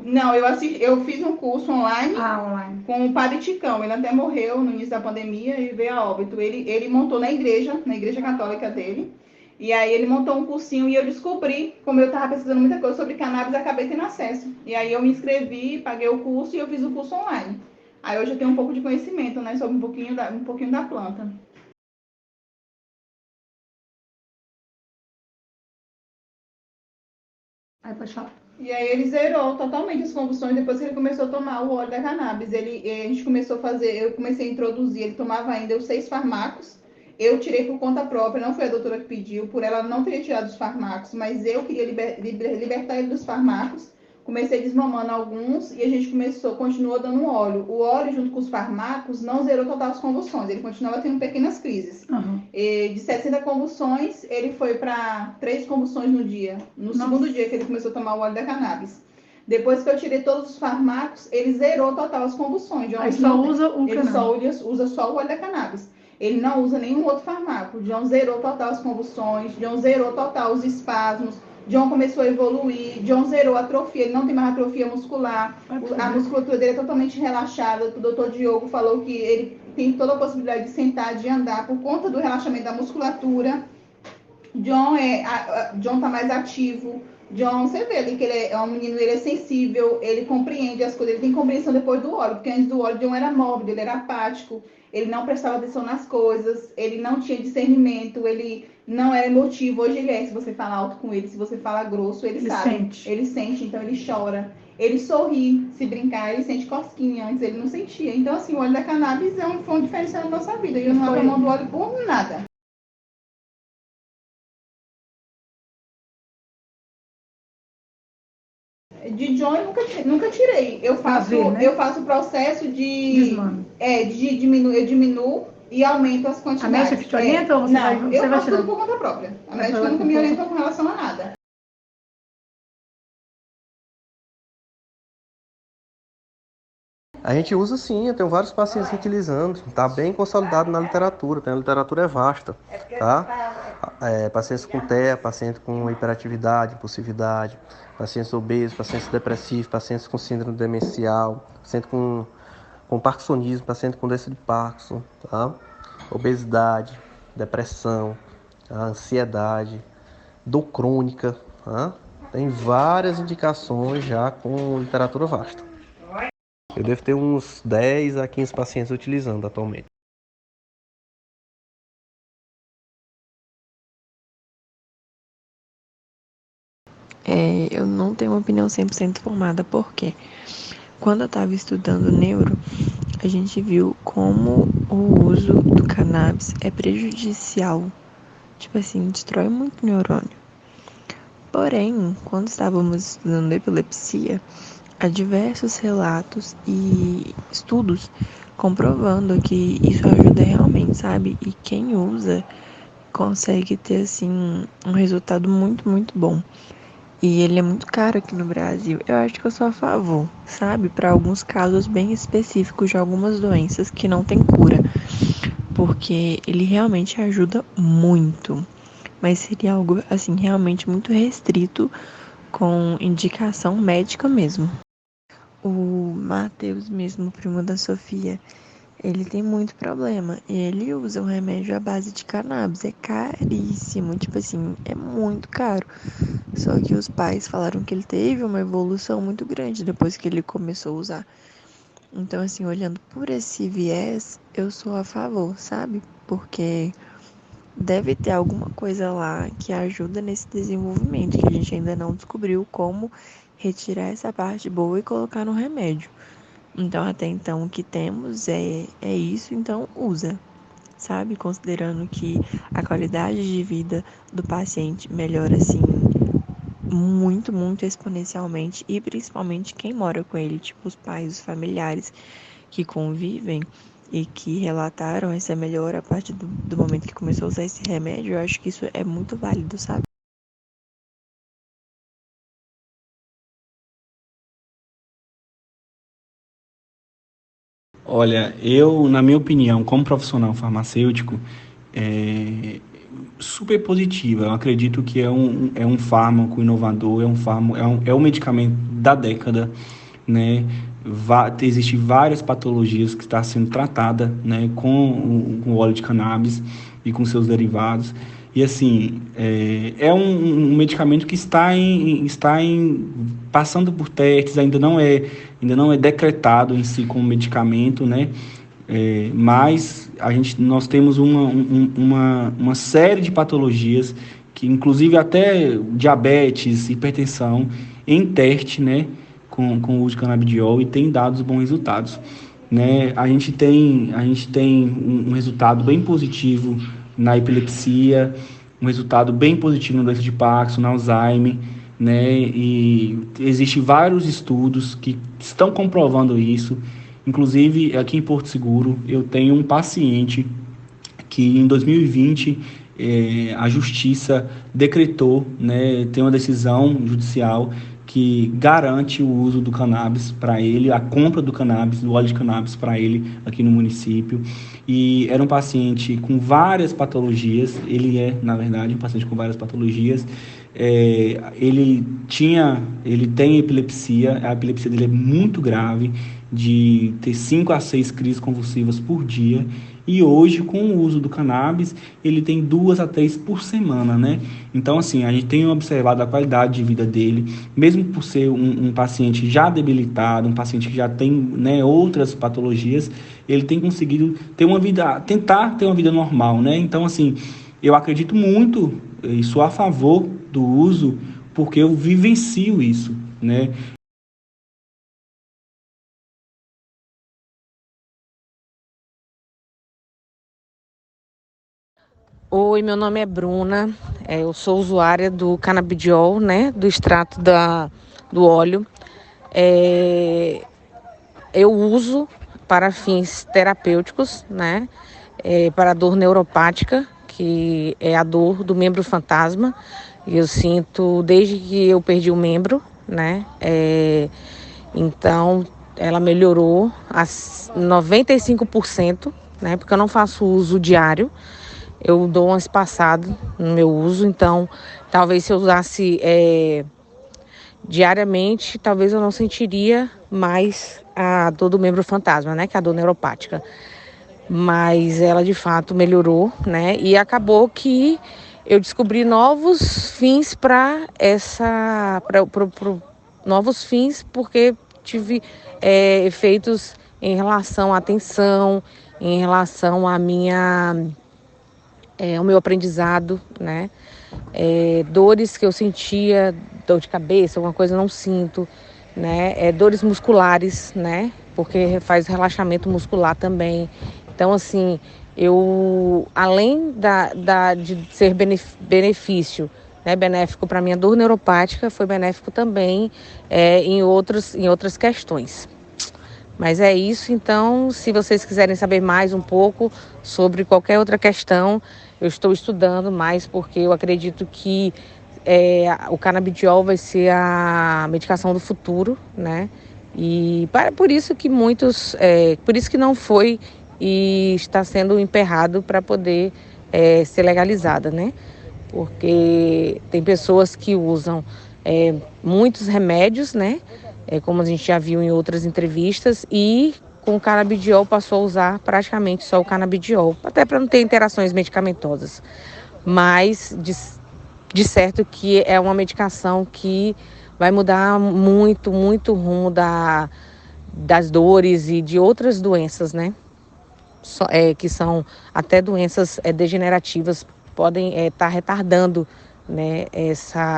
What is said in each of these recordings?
Não, eu fiz um curso online online. com o Padre Ticão. Ele até morreu no início da pandemia e veio a óbito. Ele montou na igreja católica dele. E aí ele montou um cursinho e eu descobri, como eu estava pesquisando muita coisa sobre cannabis, acabei tendo acesso. E aí eu me inscrevi, paguei o curso e eu fiz o curso online. Aí hoje eu tenho um pouco de conhecimento, né, sobre um pouquinho da planta. Aí pode falar. E aí ele zerou totalmente as convulsões depois que ele começou a tomar o óleo da cannabis. A gente começou a fazer, eu comecei a introduzir, ele tomava ainda os 6 farmacos. Eu tirei por conta própria, não foi a doutora que pediu, por ela não ter tirado os farmacos, mas eu queria libertar ele dos farmacos. Comecei desmamando alguns e a gente continuou dando óleo. O óleo, junto com os farmacos, não zerou total as convulsões, ele continuava tendo pequenas crises. De 60 convulsões, ele foi para 3 convulsões no dia. No segundo dia que ele começou a tomar o óleo da cannabis. Depois que eu tirei todos os farmacos, ele zerou total as convulsões. Aí só usa o ele usa só o óleo da cannabis. Ele não usa nenhum outro fármaco. O John zerou total as convulsões, John zerou total os espasmos, John começou a evoluir, John zerou a atrofia, ele não tem mais atrofia muscular, a musculatura dele é totalmente relaxada. O doutor Diogo falou que ele tem toda a possibilidade de sentar, de andar, por conta do relaxamento da musculatura. John tá mais ativo. John, você vê ali que ele é um menino, ele é sensível, ele compreende as coisas, ele tem compreensão depois do óleo, porque antes do óleo John era mórbido, ele era apático, ele não prestava atenção nas coisas, ele não tinha discernimento, ele não era emotivo. Hoje ele é, se você fala alto com ele, se você fala grosso, ele sabe. Sente. Ele sente, então ele chora. Ele sorri, se brincar, ele sente cosquinha, antes ele não sentia. Então, assim, o óleo da cannabis foi um diferencial na nossa vida, e eu não abro mão do óleo por nada. De John eu nunca tirei. Eu faço o processo de desmame. Eu diminuo e aumento as A quantidades. médica que te orienta ou você vai Não, eu faço tudo tirando? por conta própria. A médica nunca me orientou com relação a nada. A gente usa sim, eu tenho vários pacientes utilizando, está bem consolidado na literatura, a literatura é vasta, tá? Pacientes com TEA, pacientes com hiperatividade, impulsividade, pacientes obesos, pacientes depressivos, pacientes com síndrome demencial, paciente com parkinsonismo, paciente com doença de Parkinson, tá? Obesidade, depressão, tá? Ansiedade, dor crônica, tá? Tem várias indicações já com literatura vasta. Eu devo ter uns 10 a 15 pacientes utilizando atualmente. Eu não tenho uma opinião 100% formada, porque quando eu estava estudando neuro, a gente viu como o uso do cannabis é prejudicial. Tipo assim, destrói muito o neurônio. Porém, quando estávamos estudando epilepsia, há diversos relatos e estudos comprovando que isso ajuda realmente, sabe? E quem usa consegue ter, assim, um resultado muito, muito bom. E ele é muito caro aqui no Brasil. Eu acho que eu sou a favor, sabe? Para alguns casos bem específicos de algumas doenças que não tem cura. Porque ele realmente ajuda muito. Mas seria algo, assim, realmente muito restrito, com indicação médica mesmo. O Matheus mesmo, primo da Sofia, ele tem muito problema. Ele usa um remédio à base de cannabis. É caríssimo, tipo assim, é muito caro. Só que os pais falaram que ele teve uma evolução muito grande depois que ele começou a usar. Então, assim, olhando por esse viés, eu sou a favor, sabe? Porque deve ter alguma coisa lá que ajuda nesse desenvolvimento, que a gente ainda não descobriu como retirar essa parte boa e colocar no remédio. Então, até então, o que temos é isso, então usa, sabe? Considerando que a qualidade de vida do paciente melhora, assim, muito, muito exponencialmente, e principalmente quem mora com ele, tipo os pais, os familiares que convivem e que relataram essa melhora a partir do momento que começou a usar esse remédio. Eu acho que isso é muito válido, sabe? Olha, eu, na minha opinião, como profissional farmacêutico, é, super positiva. Eu acredito que é um fármaco inovador, é um medicamento da década, né? Existem várias patologias que estão sendo tratadas, né, com o óleo de cannabis e com seus derivados. E assim, um medicamento que passando por testes, ainda não é decretado em si como medicamento, né? Mas nós temos uma série de patologias, que inclusive até diabetes, hipertensão, em teste, né, com o uso de canabidiol, e tem dado bons resultados, né? A gente tem um resultado bem positivo na epilepsia, um resultado bem positivo na doença de Parkinson, na Alzheimer, né? E existem vários estudos que estão comprovando isso. Inclusive, aqui em Porto Seguro, eu tenho um paciente que em 2020 a justiça decretou, né, tem uma decisão judicial que garante o uso do cannabis para ele, a compra do cannabis, do óleo de cannabis para ele aqui no município. E era um paciente com várias patologias, na verdade, um paciente com várias patologias. Ele tem epilepsia, a epilepsia dele é muito grave, de ter 5 a 6 crises convulsivas por dia, e hoje, com o uso do cannabis, ele tem 2 a 3 por semana, né? Então, assim, a gente tem observado a qualidade de vida dele, mesmo por ser um paciente já debilitado, um paciente que já tem, né, outras patologias, ele tem conseguido tentar ter uma vida normal, né? Então, assim, eu acredito muito e sou a favor do uso, porque eu vivencio isso, né? Oi, meu nome é Bruna, eu sou usuária do canabidiol, né, do extrato do óleo. Eu uso para fins terapêuticos, né, para dor neuropática, que é a dor do membro fantasma. Eu sinto desde que eu perdi o membro, né, então ela melhorou a 95%, né, porque eu não faço uso diário. Eu dou uma espaçada no meu uso, então talvez se eu usasse diariamente, talvez eu não sentiria mais a dor do membro fantasma, né? Que é a dor neuropática. Mas ela de fato melhorou, né? E acabou que eu descobri novos fins para novos fins, porque tive efeitos em relação à atenção, em relação à o meu aprendizado, né? Dores que eu sentia, dor de cabeça, alguma coisa eu não sinto, né? Dores musculares, né? Porque faz relaxamento muscular também. Então, assim, eu, além de ser benefício, né, benéfico para minha dor neuropática, foi benéfico também em outras questões. Mas é isso, então, se vocês quiserem saber mais um pouco sobre qualquer outra questão, eu estou estudando mais, porque eu acredito que o canabidiol vai ser a medicação do futuro, né? E por isso que por isso que não foi e está sendo emperrado para poder ser legalizada, né? Porque tem pessoas que usam muitos remédios, né? Como a gente já viu em outras entrevistas, e com o canabidiol passou a usar praticamente só o canabidiol, até para não ter interações medicamentosas. Mas de certo que é uma medicação que vai mudar muito, muito o rumo das dores e de outras doenças, né? Que são até doenças degenerativas, podem estar retardando, né,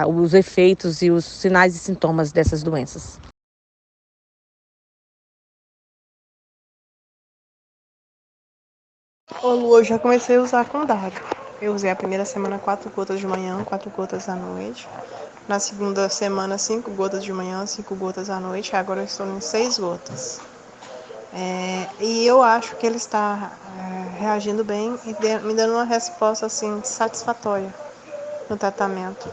os efeitos e os sinais e sintomas dessas doenças. Ô Lu, eu já comecei a usar com DAG. Eu usei a primeira semana 4 gotas de manhã, 4 gotas à noite. Na segunda semana 5 gotas de manhã, 5 gotas à noite. Agora eu estou em 6 gotas. E eu acho que ele está reagindo bem e me dando uma resposta assim satisfatória no tratamento.